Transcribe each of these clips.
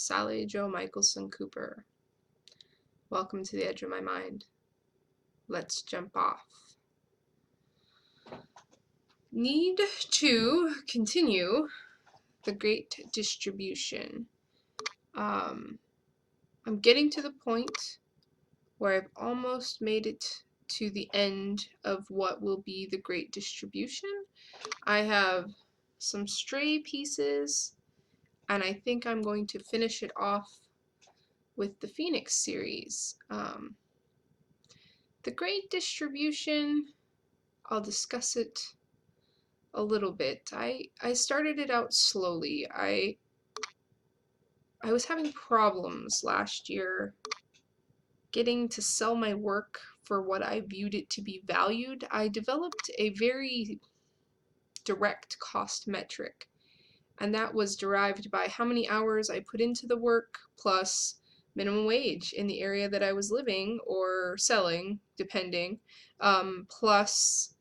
Sally Jo Michelson Cooper. Welcome to the edge of my mind. Let's jump off. Need to continue the Great Distribution. I'm getting to the point where I've almost made it to the end of what will be the Great Distribution. I have some stray pieces, and I think I'm going to finish it off with the Phoenix series. The Great Distribution, I'll discuss it a little bit. I started it out slowly. I was having problems last year getting to sell my work for what I viewed it to be valued. I developed a very direct cost metric, and that was derived by how many hours I put into the work plus minimum wage in the area that I was living or selling, depending, plus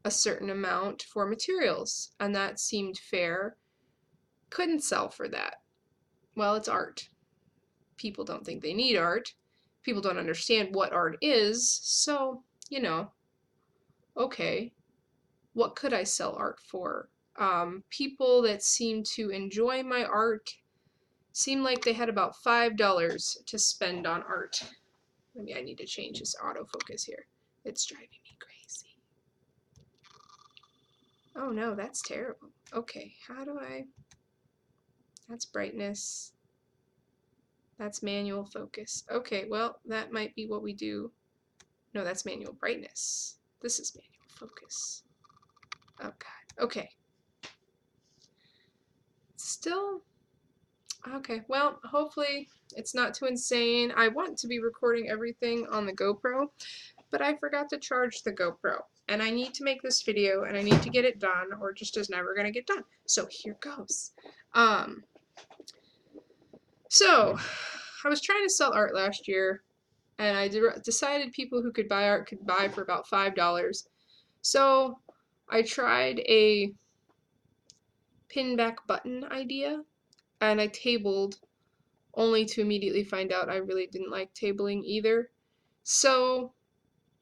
a certain amount for materials, and that seemed fair. Couldn't sell for that. Well, it's art. People don't think they need art. People don't understand what art is, so, okay, what could I sell art for? People that seem to enjoy my art seemed like they had about $5 to spend on art. Maybe I need to change this autofocus here. It's driving me crazy. Oh no, that's terrible. Okay, how do I... That's brightness. That's manual focus. Okay, well, that might be what we do. No, that's manual brightness. This is manual focus. Oh god. Okay. Still... Okay, well, hopefully it's not too insane. I want to be recording everything on the GoPro, but I forgot to charge the GoPro. And I need to make this video, and I need to get it done, or it just is never going to get done. So here goes. So, I was trying to sell art last year, and I decided people who could buy art could buy for about $5. So, I tried a pin back button idea, and I tabled, only to immediately find out I really didn't like tabling either. So,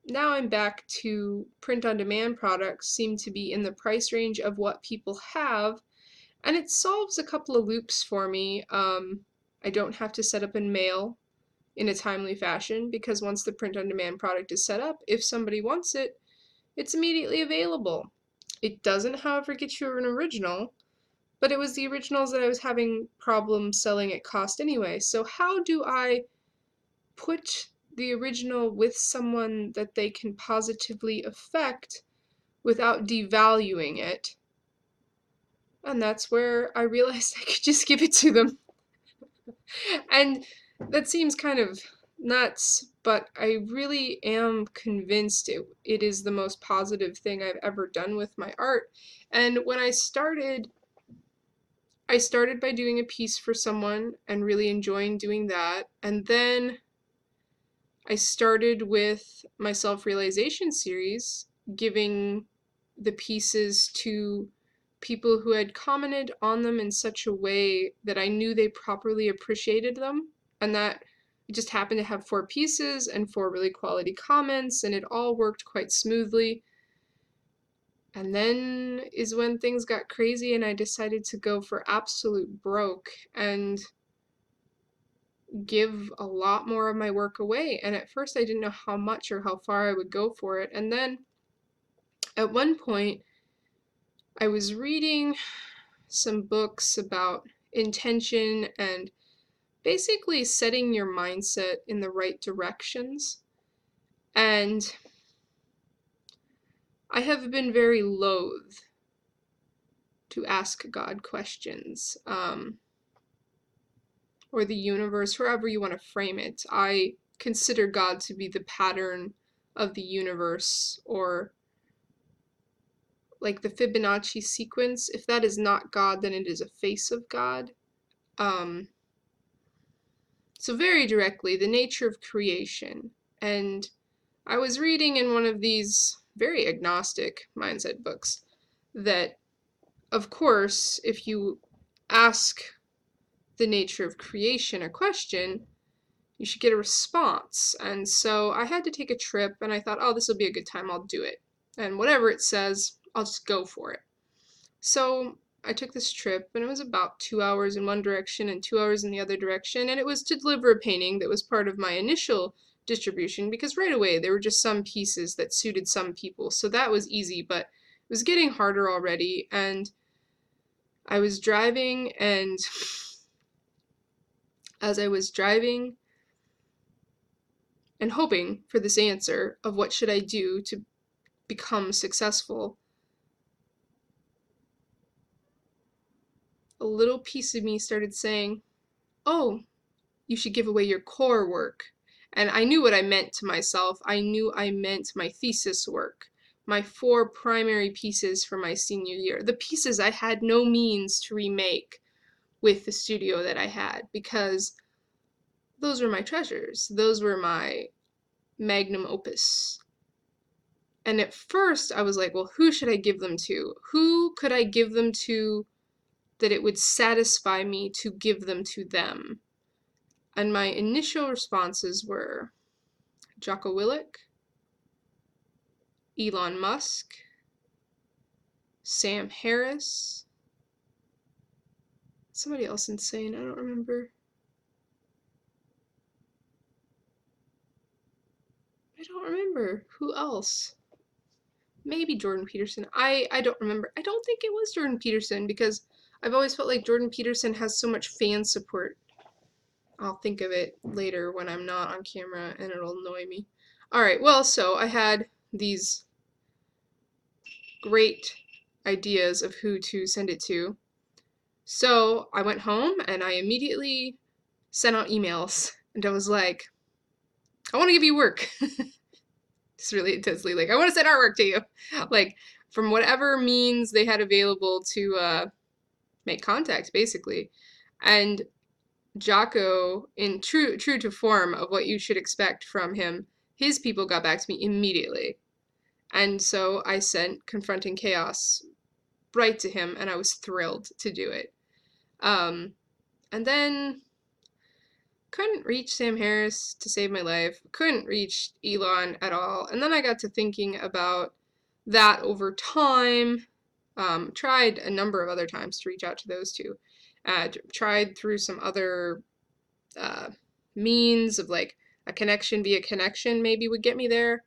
now I'm back to print-on-demand products seem to be in the price range of what people have, and it solves a couple of loops for me. I don't have to set up and mail in a timely fashion, because once the print-on-demand product is set up, if somebody wants it, it's immediately available. It doesn't, however, get you an original, but it was the originals that I was having problems selling at cost anyway. So how do I put the original with someone that they can positively affect without devaluing it? And that's where I realized I could just give it to them. And that seems kind of nuts, but I really am convinced it is the most positive thing I've ever done with my art. And when I started by doing a piece for someone and really enjoying doing that. And then I started with my self-realization series, giving the pieces to people who had commented on them in such a way that I knew they properly appreciated them, and that it just happened to have 4 pieces and 4 really quality comments, and it all worked quite smoothly. And then is when things got crazy and I decided to go for absolute broke and give a lot more of my work away. And at first I didn't know how much or how far I would go for it. And then at one point I was reading some books about intention and basically setting your mindset in the right directions. And I have been very loath to ask God questions, or the universe, however you want to frame it. I consider God to be the pattern of the universe, or like the Fibonacci sequence. If that is not God, then it is a face of God. So very directly, the nature of creation. And I was reading in one of these very agnostic mindset books that, of course, if you ask the nature of creation a question, you should get a response. And so I had to take a trip, and I thought, oh, this will be a good time, I'll do it. And whatever it says, I'll just go for it. So I took this trip, and it was about 2 hours in one direction and 2 hours in the other direction, and it was to deliver a painting that was part of my initial distribution, because right away there were just some pieces that suited some people, so that was easy, but it was getting harder already. And I was driving, and as I was driving and hoping for this answer of what should I do to become successful, a little piece of me started saying, oh, you should give away your core work. And I knew what I meant to myself. I knew I meant my thesis work, my 4 primary pieces for my senior year, the pieces I had no means to remake with the studio that I had, because those were my treasures. Those were my magnum opus. And at first I was like, well, who should I give them to? Who could I give them to that it would satisfy me to give them to them? And my initial responses were Jocko Willink, Elon Musk, Sam Harris, somebody else insane, I don't remember. I don't remember. Who else? Maybe Jordan Peterson. I don't remember. I don't think it was Jordan Peterson, because I've always felt like Jordan Peterson has so much fan support. I'll think of it later when I'm not on camera and it'll annoy me. Alright, well, so I had these great ideas of who to send it to. So I went home and I immediately sent out emails, and I was like, I want to give you work. Just really intensely, like, I want to send artwork to you. Like, from whatever means they had available to make contact, basically. And Jocko, in true to form of what you should expect from him, his people got back to me immediately. And so I sent Confronting Chaos right to him, and I was thrilled to do it. And then couldn't reach Sam Harris to save my life, couldn't reach Elon at all. And then I got to thinking about that over time. Tried a number of other times to reach out to those two. Tried through some other means of, like, a connection via connection maybe would get me there.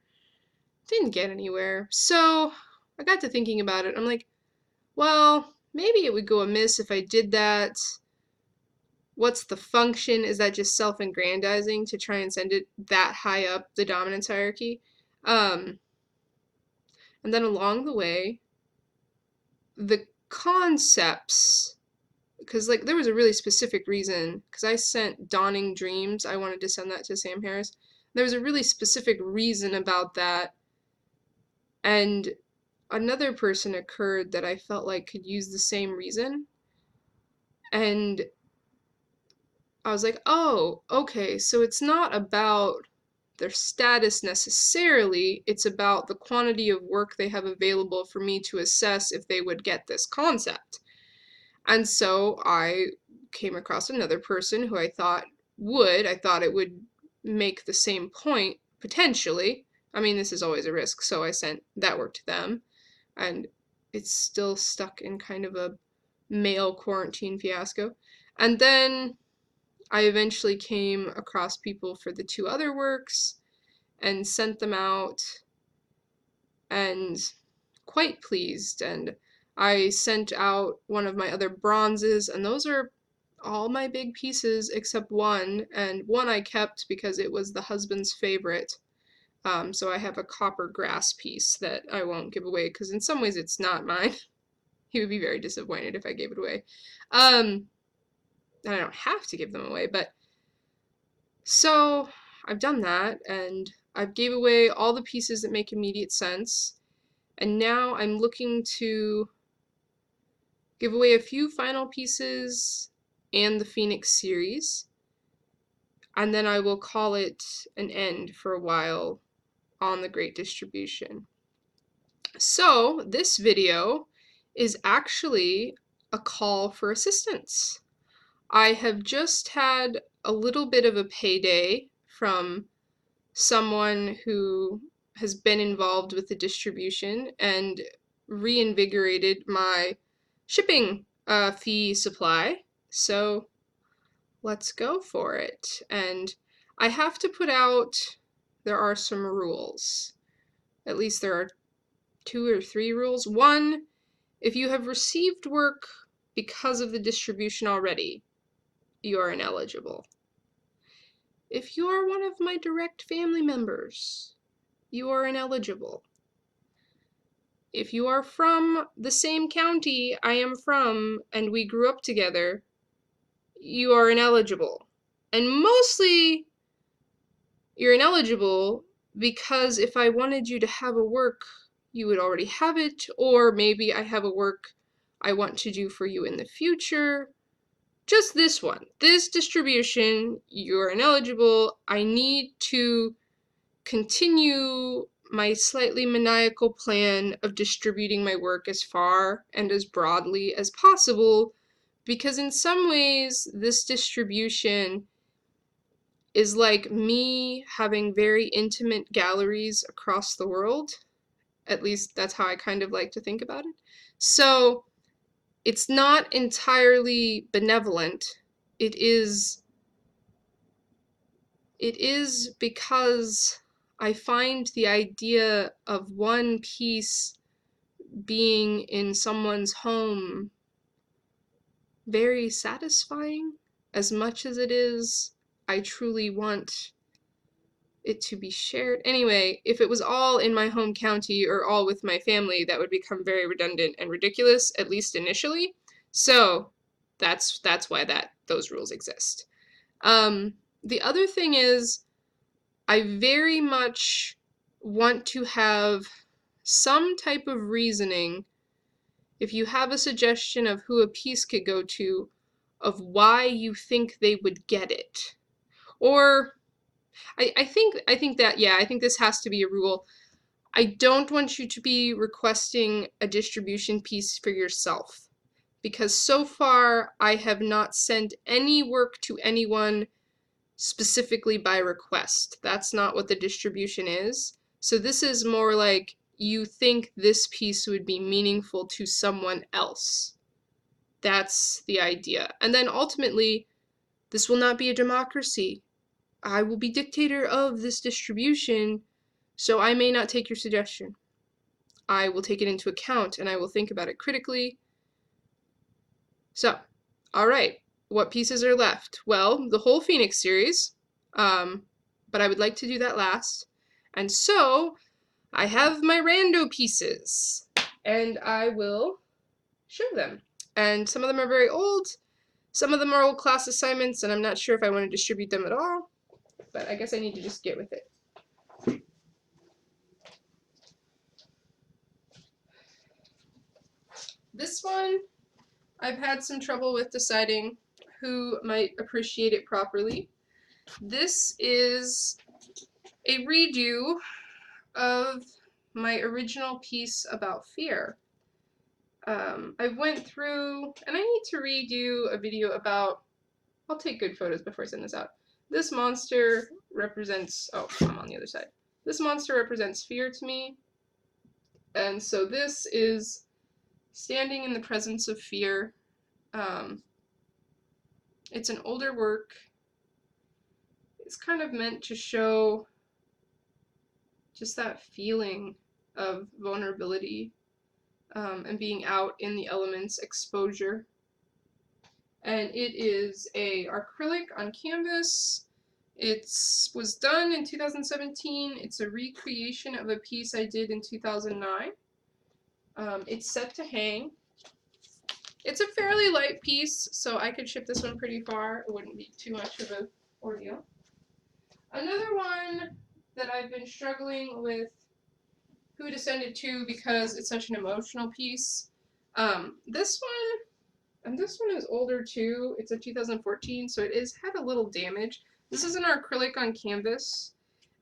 Didn't get anywhere. So I got to thinking about it. I'm like, well, maybe it would go amiss if I did that. What's the function? Is that just self-aggrandizing to try and send it that high up the dominance hierarchy? And then along the way, the concepts, because, like, there was a really specific reason, because I sent Dawning Dreams, I wanted to send that to Sam Harris. There was a really specific reason about that, and another person occurred that I felt like could use the same reason, and I was like, oh, okay, so it's not about their status necessarily, it's about the quantity of work they have available for me to assess if they would get this concept. And so I came across another person who I thought it would make the same point, potentially. I mean, this is always a risk, so I sent that work to them, and it's still stuck in kind of a mail quarantine fiasco. And then I eventually came across people for the 2 other works and sent them out, and quite pleased. And I sent out one of my other bronzes, and those are all my big pieces except one, and one I kept because it was the husband's favorite. So I have a copper grass piece that I won't give away, because in some ways it's not mine. He would be very disappointed if I gave it away. And I don't have to give them away, but so I've done that, and I've gave away all the pieces that make immediate sense, and now I'm looking to give away a few final pieces and the Phoenix series, and then I will call it an end for a while on the Great Distribution. So this video is actually a call for assistance. I have just had a little bit of a payday from someone who has been involved with the distribution and reinvigorated my shipping fee supply. So let's go for it. And I have to put out, there are some rules. At least there are 2 or 3 rules. One, if you have received work because of the distribution already, you are ineligible. If you are one of my direct family members, you are ineligible. If you are from the same county I am from and we grew up together, you are ineligible. And mostly, you're ineligible because if I wanted you to have a work, you would already have it, or maybe I have a work I want to do for you in the future. Just this one. This distribution, you're ineligible. I need to continue my slightly maniacal plan of distributing my work as far and as broadly as possible, because in some ways, this distribution is like me having very intimate galleries across the world. At least that's how I kind of like to think about it. So it's not entirely benevolent. It is because I find the idea of one piece being in someone's home very satisfying. As much as it is, I truly want it to be shared. Anyway, if it was all in my home county or all with my family, that would become very redundant and ridiculous, at least initially. So that's why those rules exist. The other thing is, I very much want to have some type of reasoning, if you have a suggestion of who a piece could go to, of why you think they would get it. Or I think that, yeah, I think this has to be a rule. I don't want you to be requesting a distribution piece for yourself, because so far I have not sent any work to anyone specifically by request. That's not what the distribution is. So this is more like you think this piece would be meaningful to someone else. That's the idea. And then ultimately, this will not be a democracy. I will be dictator of this distribution, so I may not take your suggestion. I will take it into account and I will think about it critically. So, all right, what pieces are left? Well, the whole Phoenix series, but I would like to do that last. And so, I have my rando pieces, and I will show them. And some of them are very old, some of them are old class assignments, and I'm not sure if I want to distribute them at all, but I guess I need to just get with it. This one, I've had some trouble with deciding who might appreciate it properly. This is a redo of my original piece about fear. I went through, and I need to redo a video about, I'll take good photos before I send this out. This monster represents, oh, I'm on the other side. This monster represents fear to me. And so this is standing in the presence of fear. It's an older work. It's kind of meant to show just that feeling of vulnerability and being out in the elements, exposure. And it is a acrylic on canvas. It was done in 2017. It's a recreation of a piece I did in 2009. It's set to hang. It's a fairly light piece, so I could ship this one pretty far. It wouldn't be too much of an ordeal. Another one that I've been struggling with who to send it to because it's such an emotional piece. This one, and this one is older too. It's a 2014, so it is had a little damage. This is an acrylic on canvas,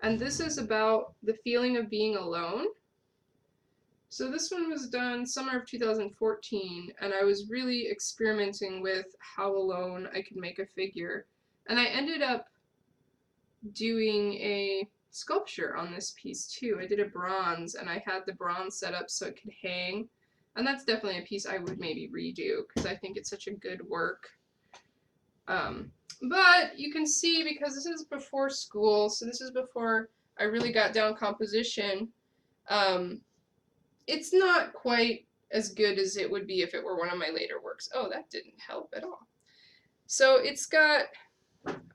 and this is about the feeling of being alone. So this one was done summer of 2014, and I was really experimenting with how alone I could make a figure. And I ended up doing a sculpture on this piece too. I did a bronze, and I had the bronze set up so it could hang. And that's definitely a piece I would maybe redo because I think it's such a good work. But you can see, because this is before school, so this is before I really got down composition, it's not quite as good as it would be if it were one of my later works. Oh, that didn't help at all. So it's got,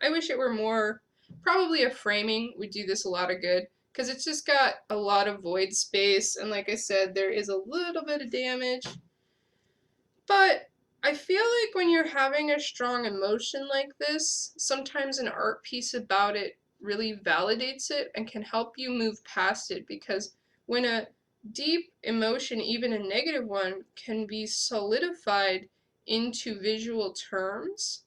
I wish it were more, probably a framing would do this a lot of good, because it's just got a lot of void space, and like I said, there is a little bit of damage. But I feel like when you're having a strong emotion like this, sometimes an art piece about it really validates it and can help you move past it, because when a deep emotion, even a negative one, can be solidified into visual terms,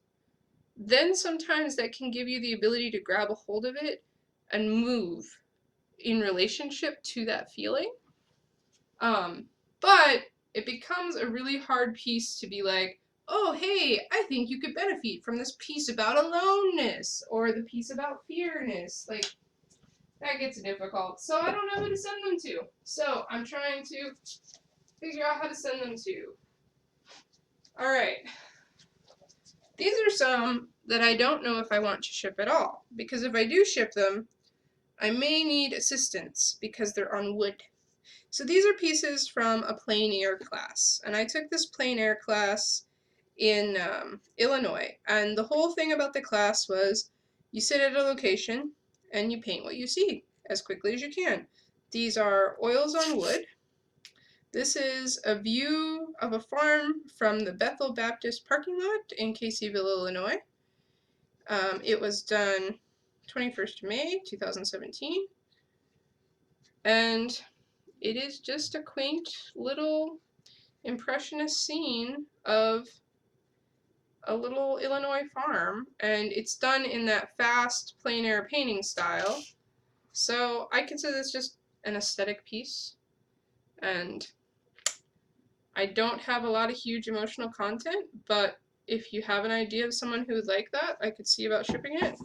then sometimes that can give you the ability to grab a hold of it and move in relationship to that feeling. But it becomes a really hard piece to be like, oh, hey, I think you could benefit from this piece about aloneness or the piece about fearness. Like, that gets difficult. So I don't know who to send them to. So I'm trying to figure out how to send them to. Alright. These are some that I don't know if I want to ship at all, because if I do ship them, I may need assistance because they're on wood. So these are pieces from a plein air class, and I took this plein air class in Illinois, and the whole thing about the class was you sit at a location and you paint what you see as quickly as you can. These are oils on wood. This is a view of a farm from the Bethel Baptist parking lot in Caseyville, Illinois. It was done 21st May 2017, and it is just a quaint little impressionist scene of a little Illinois farm, and it's done in that fast plein air painting style. So I consider this just an aesthetic piece, and I don't have a lot of huge emotional content, but if you have an idea of someone who would like that, I could see about shipping it.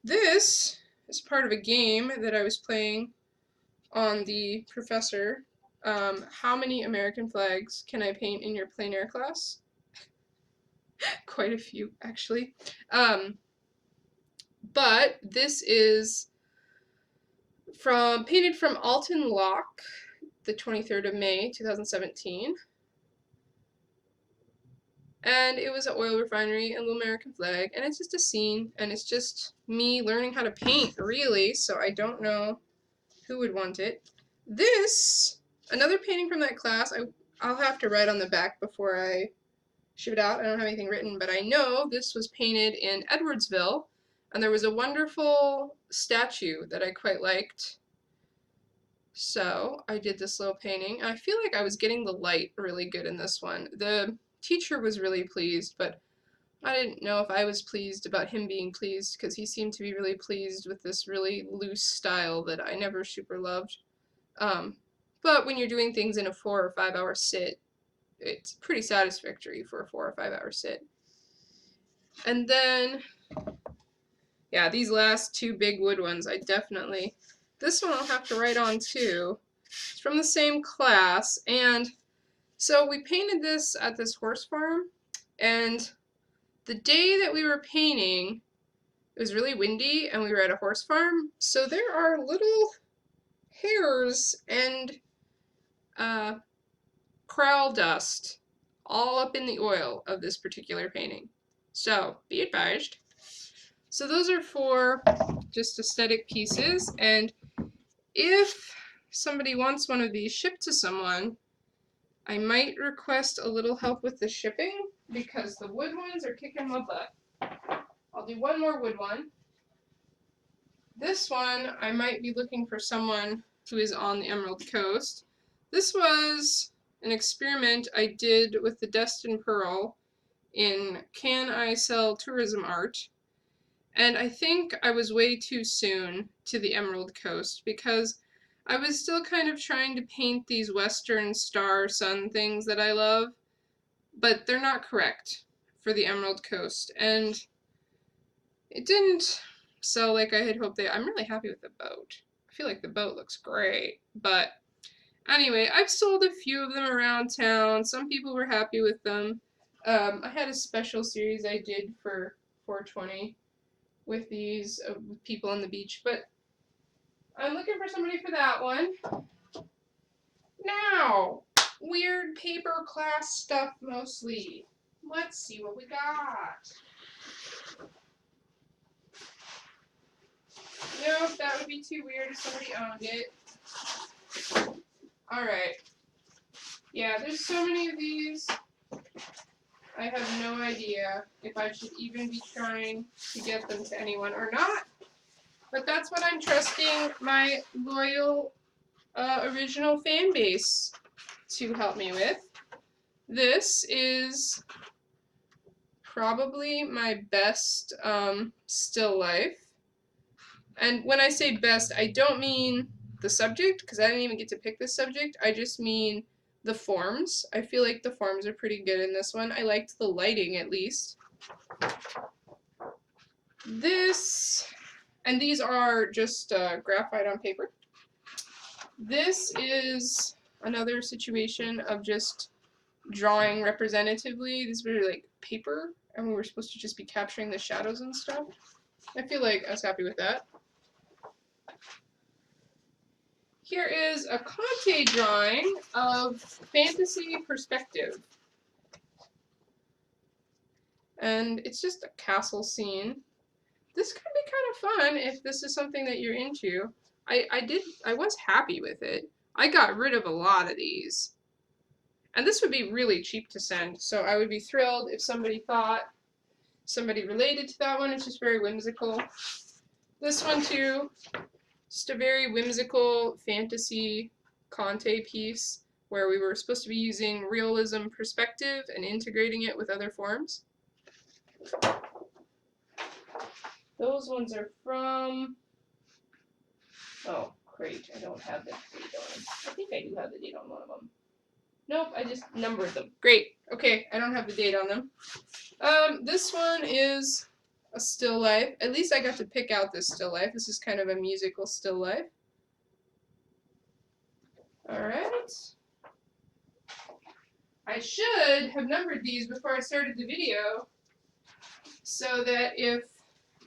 This is part of a game that I was playing on the Professor. How many American flags can I paint in your plein air class? Quite a few, actually. But this is painted from Alton Lock, the 23rd of May, 2017. And it was an oil refinery and a little American flag, and it's just a scene, and it's just me learning how to paint, really, so I don't know who would want it. This, another painting from that class, I'll have to write on the back before I ship it out. I don't have anything written, but I know this was painted in Edwardsville, and there was a wonderful statue that I quite liked. So I did this little painting, and I feel like I was getting the light really good in this one. The teacher was really pleased, but I didn't know if I was pleased about him being pleased, because he seemed to be really pleased with this really loose style that I never super loved. But when you're doing things in a 4 or 5 hour sit, it's pretty satisfactory for a 4 or 5 hour sit. And then, yeah, these last two big wood ones, this one I'll have to write on too. It's from the same class, and so we painted this at this horse farm, and the day that we were painting, it was really windy, and we were at a horse farm, so there are little hairs and crowd dust all up in the oil of this particular painting. So, be advised. So those are 4 just aesthetic pieces, and if somebody wants one of these shipped to someone, I might request a little help with the shipping, because the wood ones are kicking my butt. I'll do one more wood one. This one, I might be looking for someone who is on the Emerald Coast. This was an experiment I did with the Destin Pearl in Can I Sell Tourism Art? And I think I was way too soon to the Emerald Coast, because I was still kind of trying to paint these Western star sun things that I love, but they're not correct for the Emerald Coast, and it didn't sell like I had hoped. I'm really happy with the boat. I feel like the boat looks great, but anyway, I've sold a few of them around town. Some people were happy with them. I had a special series I did for 420 with these with people on the beach, but I'm looking for somebody for that one. Now, weird paper class stuff mostly. Let's see what we got. Nope, that would be too weird if somebody owned it. Alright. Yeah, there's so many of these. I have no idea if I should even be trying to get them to anyone or not. But that's what I'm trusting my loyal original fan base to help me with. This is probably my best still life. And when I say best, I don't mean the subject, because I didn't even get to pick this subject. I just mean the forms. I feel like the forms are pretty good in this one. I liked the lighting at least. This, and these are just graphite on paper. This is another situation of just drawing representatively. These were like paper, and we were supposed to just be capturing the shadows and stuff. I feel like I was happy with that. Here is a Conte drawing of fantasy perspective. And it's just a castle scene. This could be kind of fun if this is something that you're into. I was happy with it. I got rid of a lot of these. And this would be really cheap to send, so I would be thrilled if somebody thought somebody related to that one. It's just very whimsical. This one too. Just a very whimsical fantasy Conte piece where we were supposed to be using realism perspective and integrating it with other forms. Those ones are from... Oh, great. I don't have the date on them. I think I do have the date on one of them. Nope, I just numbered them. Great. Okay, I don't have the date on them. This one is a still life. At least I got to pick out this still life. This is kind of a musical still life. Alright. I should have numbered these before I started the video so that if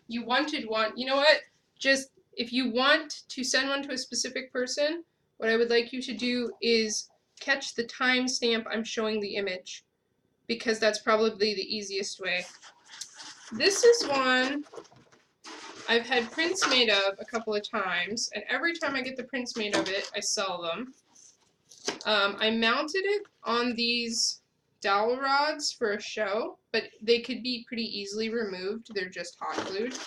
you wanted one, you know what? Just if you want to send one to a specific person, what I would like you to do is catch the timestamp I'm showing the image, because that's probably the easiest way. This is one I've had prints made of a couple of times, and every time I get the prints made of it, I sell them. I mounted it on these dowel rods for a show, but they could be pretty easily removed. They're just hot glued.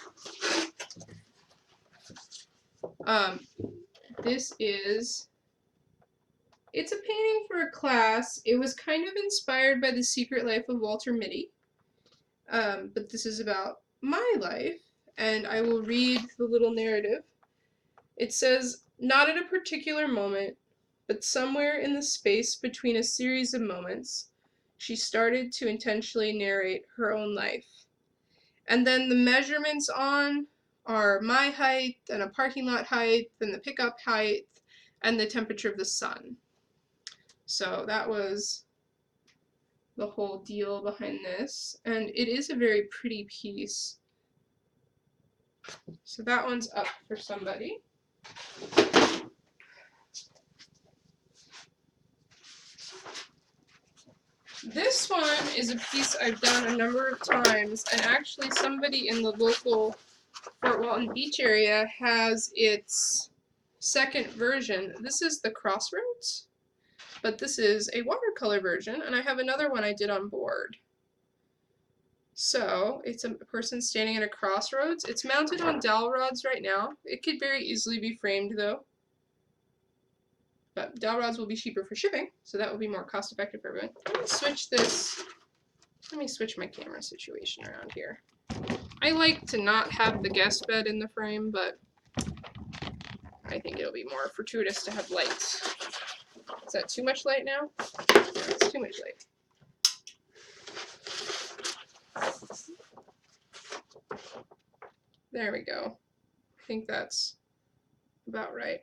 This is... It's a painting for a class. It was kind of inspired by The Secret Life of Walter Mitty. But this is about my life, and I will read the little narrative. It says, "Not at a particular moment, but somewhere in the space between a series of moments, she started to intentionally narrate her own life. And then the measurements on are my height, and a parking lot height, and the pickup height, and the temperature of the sun." So that was the whole deal behind this, and it is a very pretty piece. So that one's up for somebody. This one is a piece I've done a number of times, and actually somebody in the local Fort Walton Beach area has its second version. This is the Crossroads, but this is a watercolor version, and I have another one I did on board. So it's a person standing at a crossroads. It's mounted on dowel rods right now. It could very easily be framed though. But dowel rods will be cheaper for shipping, so that will be more cost effective for everyone. Let me switch this. Let me switch my camera situation around here. I like to not have the guest bed in the frame, but I think it'll it'll be more fortuitous to have light. Is that too much light now? No, it's too much light. There we go. I think that's about right.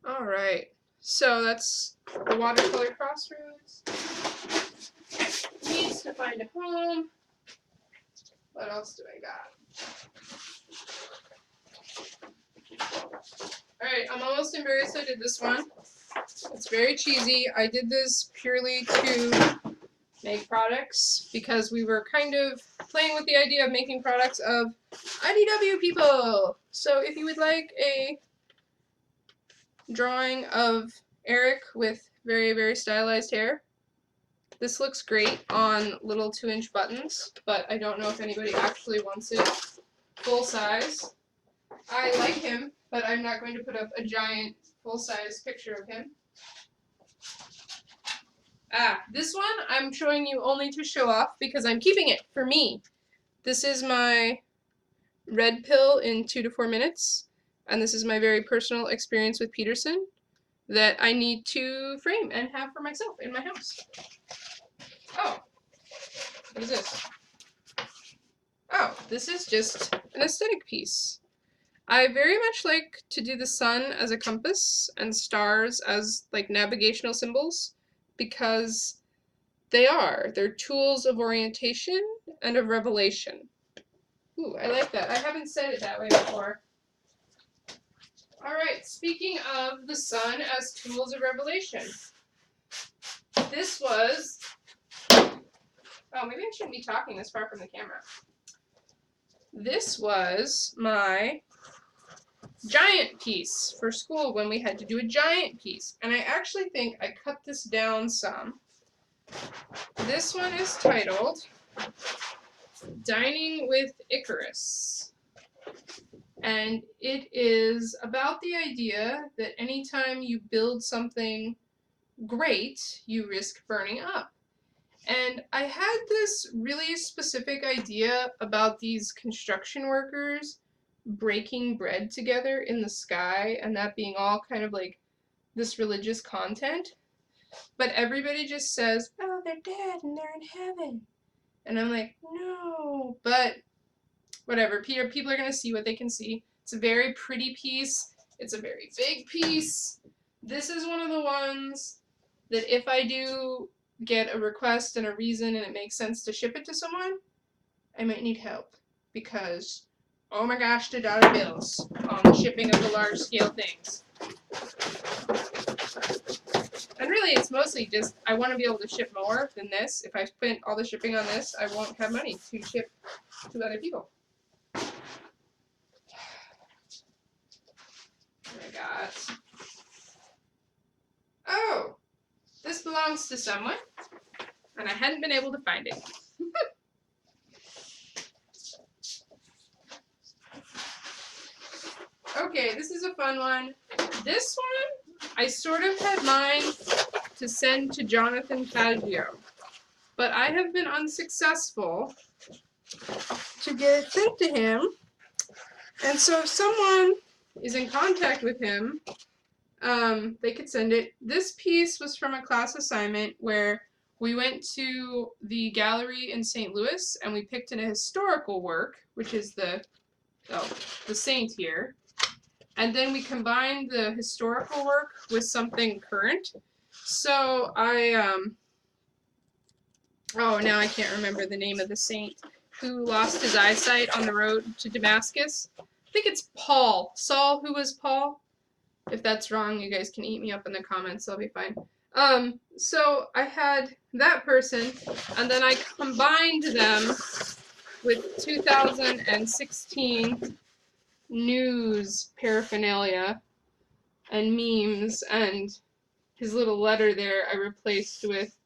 All right, so that's the watercolor crossroads. Needs to find a home. What else do I got? All right, I'm almost embarrassed I did this one. It's very cheesy. I did this purely to make products because we were kind of playing with the idea of making products of IDW people. So if you would like a drawing of Eric with very, very stylized hair, this looks great on little 2-inch buttons, but I don't know if anybody actually wants it full size. I like him, but I'm not going to put up a giant full-size picture of him. This one I'm showing you only to show off because I'm keeping it for me. This is my red pill in 2 to 4 minutes, and this is my very personal experience with Peterson that I need to frame and have for myself in my house. Oh, what is this? Oh, this is just an aesthetic piece. I very much like to do the sun as a compass and stars as like navigational symbols because they're tools of orientation and of revelation. Ooh, I like that. I haven't said it that way before. All right, speaking of the sun as tools of revelation, this was, oh, maybe I shouldn't be talking this far from the camera. This was my giant piece for school when we had to do a giant piece. And I actually think I cut this down some. This one is titled Dining with Icarus. And it is about the idea that anytime you build something great, you risk burning up. And I had this really specific idea about these construction workers breaking bread together in the sky and that being all kind of like this religious content. But everybody just says, oh, they're dead and they're in heaven. And I'm like, no. But whatever, people are going to see what they can see. It's a very pretty piece. It's a very big piece. This is one of the ones that if I do get a request and a reason and it makes sense to ship it to someone, I might need help because, oh my gosh, the dollar bills on the shipping of the large scale things. And really it's mostly just I want to be able to ship more than this. If I spent all the shipping on this, I won't have money to ship to other people. I got, oh, this belongs to someone, and I hadn't been able to find it. Okay, this is a fun one. This one, I sort of had mine to send to Jonathan Faggio, but I have been unsuccessful to get it sent to him. And so if someone is in contact with him, they could send it. This piece was from a class assignment where we went to the gallery in St. Louis and we picked a historical work, which is the saint here. And then we combined the historical work with something current. So oh, now I can't remember the name of the saint who lost his eyesight on the road to Damascus. I think it's Paul. Saul, who was Paul? If that's wrong, you guys can eat me up in the comments. I'll be fine. So I had that person, and then I combined them with 2016 news paraphernalia and memes, and his little letter there I replaced with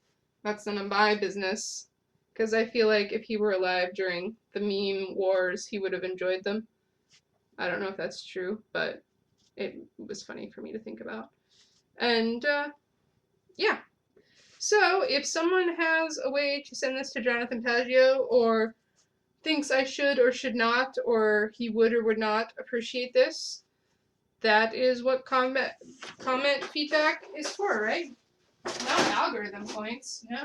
"That's none of my business," because I feel like if he were alive during the meme wars, he would have enjoyed them. I don't know if that's true, but it was funny for me to think about. And yeah. So if someone has a way to send this to Jonathan Faggio, or thinks I should or should not, or he would or would not appreciate this, that is what comment feedback is for, right? Not algorithm points. No.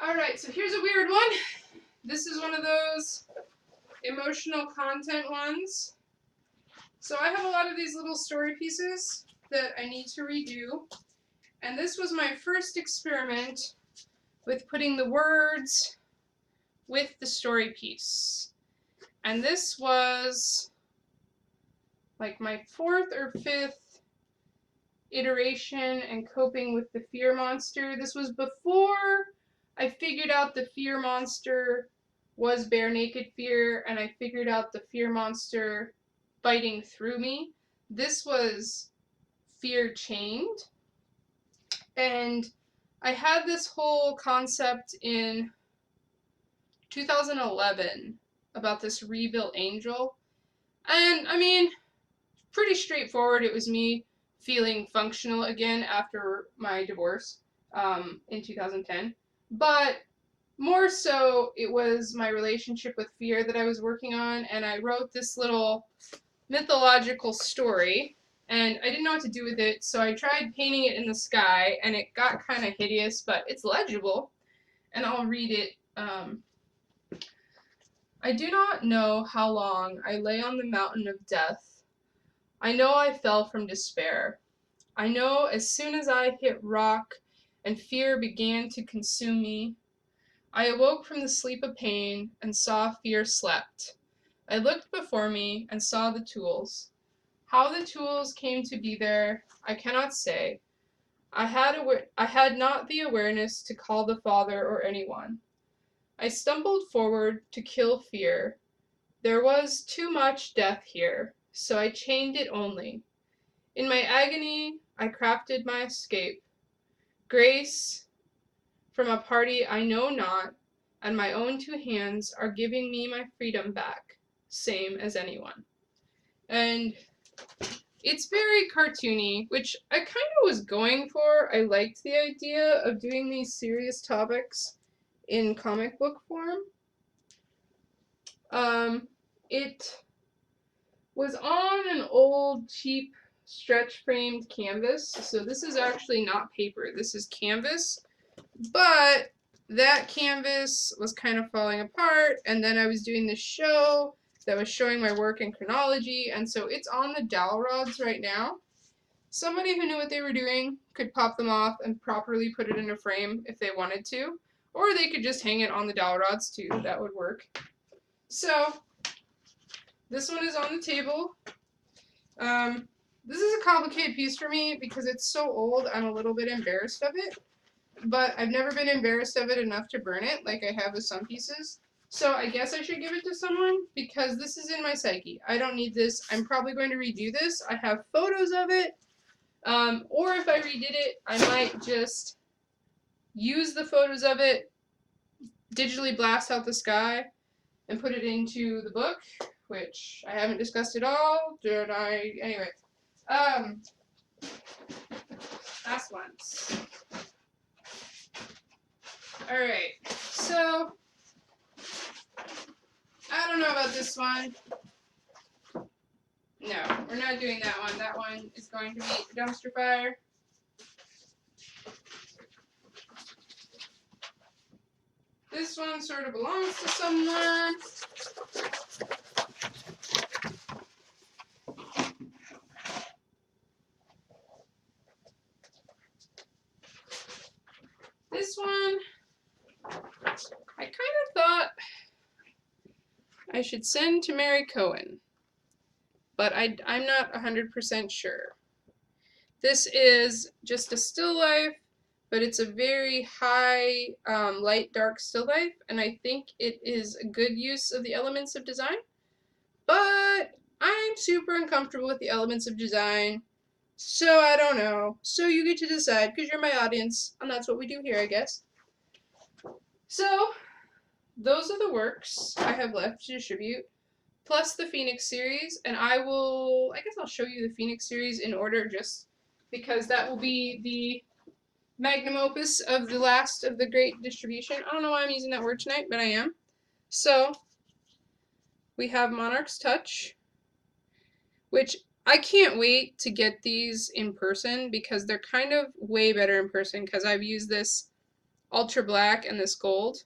Alright, so here's a weird one. This is one of those emotional content ones. So I have a lot of these little story pieces that I need to redo. And this was my first experiment with putting the words with the story piece. And this was like my 4th or 5th iteration and coping with the fear monster. This was before I figured out the fear monster was bare naked fear, and I figured out the fear monster biting through me. This was fear chained. And I had this whole concept in 2011 about this rebuilt angel. And I mean, pretty straightforward. It was me feeling functional again after my divorce in 2010. But more so, it was my relationship with fear that I was working on, and I wrote this little mythological story, and I didn't know what to do with it, so I tried painting it in the sky, and it got kind of hideous, but it's legible, and I'll read it. I do not know how long I lay on the mountain of death. I know I fell from despair. I know as soon as I hit rock and fear began to consume me, I awoke from the sleep of pain and saw fear slept. I looked before me and saw the tools. How the tools came to be there, I cannot say. I had not the awareness to call the Father or anyone. I stumbled forward to kill fear. There was too much death here, so I chained it only. In my agony, I crafted my escape. Grace from a party I know not, and my own 2 hands are giving me my freedom back, same as anyone. And it's very cartoony, which I kind of was going for. I liked the idea of doing these serious topics in comic book form. It was on an old, cheap, stretch-framed canvas. So this is actually not paper. This is canvas. But that canvas was kind of falling apart, and then I was doing this show that was showing my work in chronology, and so it's on the dowel rods right now. Somebody who knew what they were doing could pop them off and properly put it in a frame if they wanted to, or they could just hang it on the dowel rods too. That would work. So this one is on the table. This is a complicated piece for me because it's so old. I'm a little bit embarrassed of it, but I've never been embarrassed of it enough to burn it like I have with some pieces. So I guess I should give it to someone because this is in my psyche. I don't need this. I'm probably going to redo this. I have photos of it. Or if I redid it, I might just use the photos of it, digitally blast out the sky, and put it into the book, which I haven't discussed at all. Did I? Anyway. Last ones. Alright, so I don't know about this one. No, we're not doing that one. That one is going to be the dumpster fire. This one sort of belongs to someone. This one, I kind of thought I should send to Mary Cohen, but I'm not 100% sure. This is just a still life, but it's a very high light dark still life, and I think it is a good use of the elements of design, but I'm super uncomfortable with the elements of design, so I don't know. So you get to decide because you're my audience, and that's what we do here, I guess. So those are the works I have left to distribute, plus the Phoenix series, and I guess I'll show you the Phoenix series in order just because that will be the magnum opus of the last of the great distribution. I don't know why I'm using that word tonight, but I am. So we have Monarch's Touch, which I can't wait to get these in person because they're kind of way better in person because I've used this ultra black and this gold.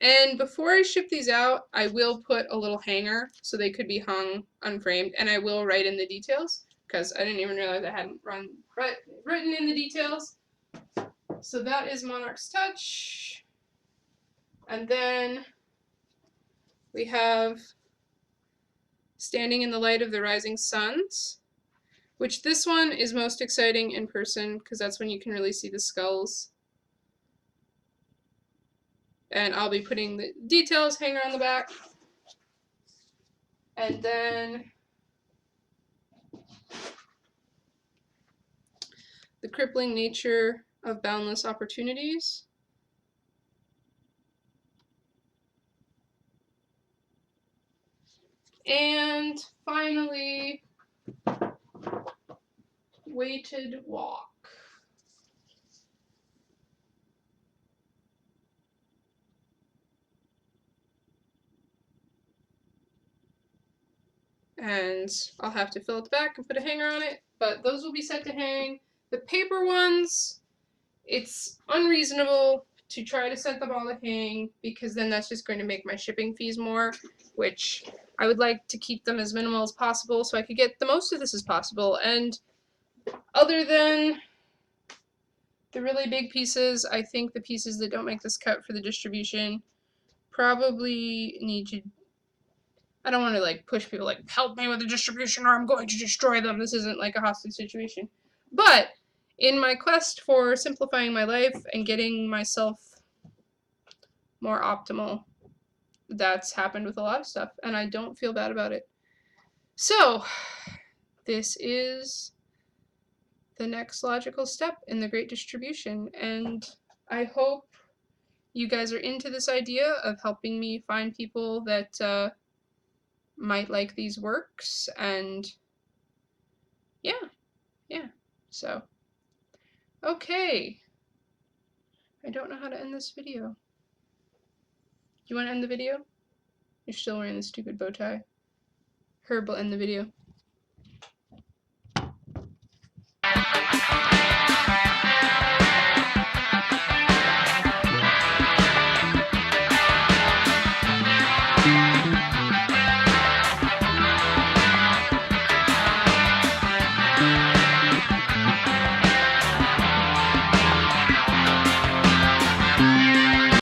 And before I ship these out, I will put a little hanger so they could be hung unframed, and I will write in the details because I didn't even realize I hadn't written in the details. So that is Monarch's Touch. And then we have Standing in the Light of the Rising Suns, which this one is most exciting in person because that's when you can really see the skulls. And I'll be putting the details hanger on the back. And then The Crippling Nature of Boundless Opportunities. And finally, Weighted Walk. And I'll have to fill it back and put a hanger on it, but those will be set to hang. The paper ones, it's unreasonable to try to set them all to hang because then that's just going to make my shipping fees more, which I would like to keep them as minimal as possible so I could get the most of this as possible. And other than the really big pieces, I think the pieces that don't make this cut for the distribution probably need to, I don't want to like push people like help me with the distribution or I'm going to destroy them. This isn't like a hostage situation. But in my quest for simplifying my life and getting myself more optimal, that's happened with a lot of stuff and I don't feel bad about it. So this is the next logical step in the Great Distribution, and I hope you guys are into this idea of helping me find people that might like these works, and yeah, so, okay. I don't know how to end this video. Do you want to end the video? You're still wearing the stupid bow tie. Herb will end the video.